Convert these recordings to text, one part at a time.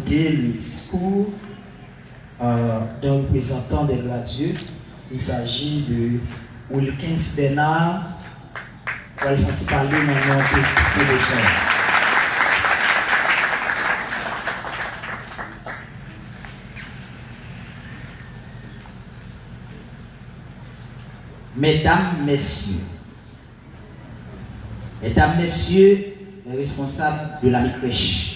écouter le discours d'un représentant des gradués. Il s'agit de Wilkins Bernard. Il faut parler dans le nom de son. Mesdames, messieurs, les responsables de la crèche.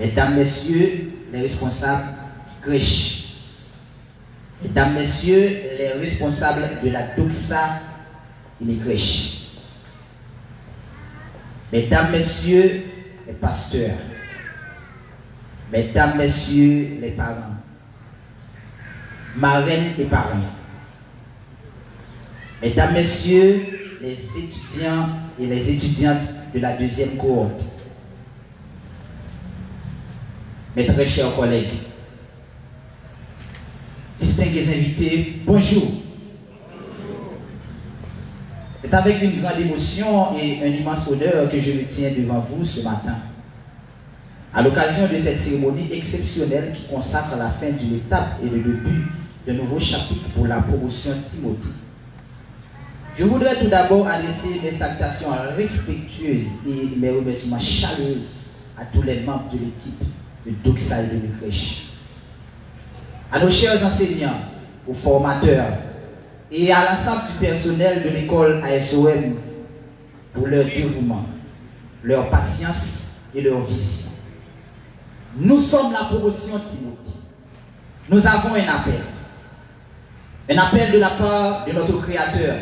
Mesdames, messieurs, les responsables du crèche. Mesdames, messieurs, les responsables de la doxa et les crèches. Mesdames, messieurs, les pasteurs. Mesdames, messieurs, les parents. Marraines et parents. Mesdames, messieurs, les étudiants et les étudiantes de la deuxième cohorte. Mes très chers collègues, distingués invités, bonjour. C'est avec une grande émotion et un immense honneur que je me tiens devant vous ce matin, à l'occasion de cette cérémonie exceptionnelle qui consacre la fin d'une étape et le début d'un nouveau chapitre pour la promotion Timothée. Je voudrais tout d'abord adresser mes salutations respectueuses et mes remerciements chaleureux à tous les membres de l'équipe de Doxa et de crèche, à nos chers enseignants, aux formateurs et à l'ensemble du personnel de l'école ASOM pour leur dévouement, leur patience et leur vision. Nous sommes la promotion Timothée. Nous avons un appel de la part de notre Créateur.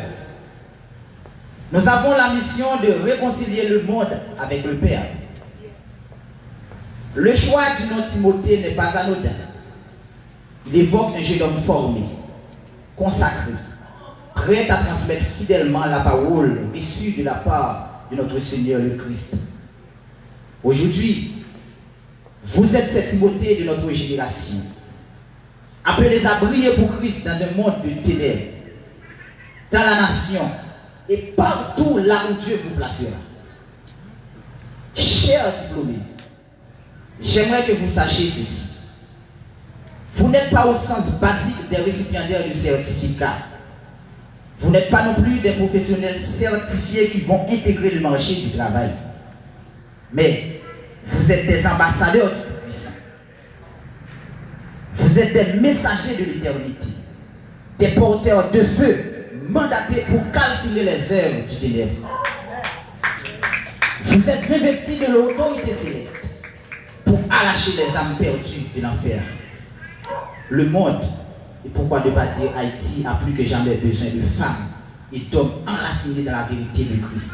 Nous avons la mission de réconcilier le monde avec le Père. Le choix du nom Timothée n'est pas anodin. Il évoque un jeune homme formé, consacré, prêt à transmettre fidèlement la parole issue de la part de notre Seigneur le Christ. Aujourd'hui, vous êtes ces Timothée de notre génération, appelés à briller pour Christ dans un monde de ténèbres, dans la nation, et partout là où Dieu vous placera. Chers diplômés, j'aimerais que vous sachiez ceci. Vous n'êtes pas au sens basique des récipiendaires du certificat. Vous n'êtes pas non plus des professionnels certifiés qui vont intégrer le marché du travail. Mais vous êtes des ambassadeurs du Tout-Puissant. Vous êtes des messagers de l'éternité, des porteurs de feu, mandaté pour calciner les œuvres du ténèbre. Vous êtes revêtis de l'autorité céleste pour arracher les âmes perdues de l'enfer. Le monde, et pourquoi ne pas dire Haïti, a plus que jamais besoin de femmes et d'hommes enracinés dans la vérité de Christ,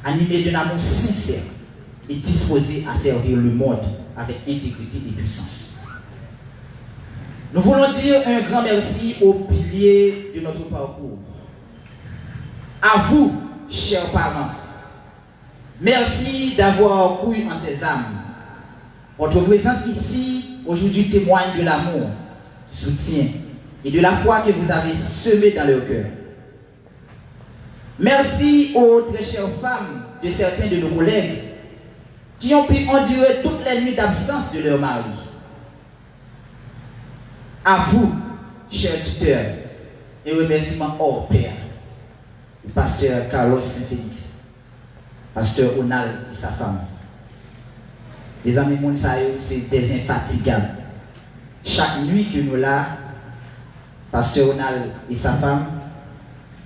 animés d'un amour sincère et disposés à servir le monde avec intégrité et puissance. Nous voulons dire un grand merci aux piliers de notre parcours. À vous, chers parents, merci d'avoir cru en ces âmes. Votre présence ici, aujourd'hui, témoigne de l'amour, du soutien et de la foi que vous avez semé dans leur cœur. Merci aux très chères femmes de certains de nos collègues qui ont pu endurer toutes les nuits d'absence de leur mari. À vous, chers tuteurs, et remerciements hors pair, le pasteur Carlos Saint-Félix, pasteur Onal et sa femme. Les amis Mounsaïo, c'est des infatigables. Chaque nuit que nous là, pasteur Onal et sa femme,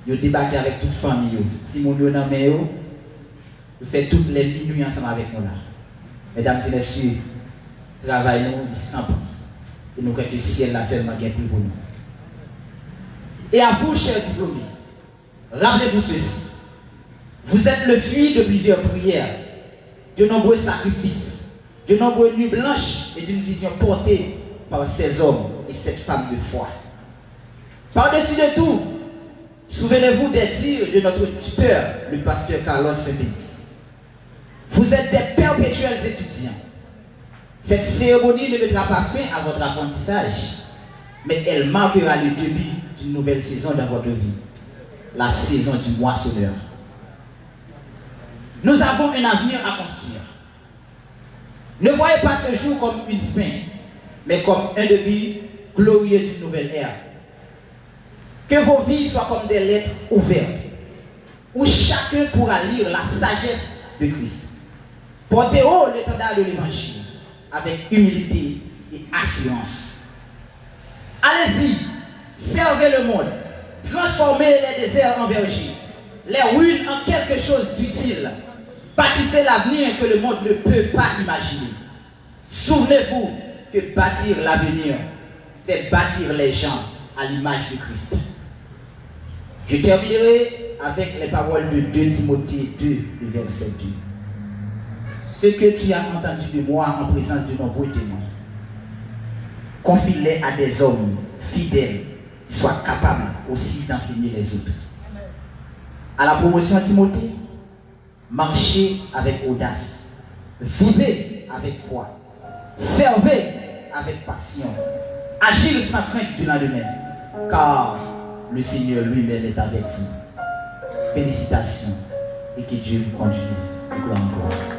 ils débarquent avec toute famille. Si mon nous nous fait toutes les nuits ensemble avec nous là. Mesdames et messieurs, travaillons sans prix. Et nous croyons que le ciel là seulement gagne plus pour nous. Et à vous, chers diplômés, rappelez-vous ceci. Vous êtes le fruit de plusieurs prières, de nombreux sacrifices, de nombreuses nuits blanches et d'une vision portée par ces hommes et cette femme de foi. Par-dessus de tout, souvenez-vous des dires de notre tuteur, le pasteur Carlos Saint-Félix. Vous êtes des perpétuels étudiants. Cette cérémonie ne mettra pas fin à votre apprentissage, mais elle marquera le début d'une nouvelle saison dans votre vie, la saison du moissonneur. Nous avons un avenir à construire. Ne voyez pas ce jour comme une fin, mais comme un début glorieux d'une nouvelle ère. Que vos vies soient comme des lettres ouvertes, où chacun pourra lire la sagesse de Christ. Portez haut l'étendard de l'évangile avec humilité et assurance. Allez-y, servez le monde, transformez les déserts en vergers, les ruines en quelque chose d'utile. Bâtissez l'avenir que le monde ne peut pas imaginer. Souvenez-vous que bâtir l'avenir, c'est bâtir les gens à l'image de Christ. Je terminerai avec les paroles de 2 Timothée 2, le verset 2. Ce que tu as entendu de moi en présence de nombreux témoins, confie-les à des hommes fidèles qui soient capables aussi d'enseigner les autres. À la promotion de Timothée, marchez avec audace, vivez avec foi, servez avec passion, agissez sans crainte du lendemain, car le Seigneur lui-même est avec vous. Félicitations et que Dieu vous conduise. Gloire.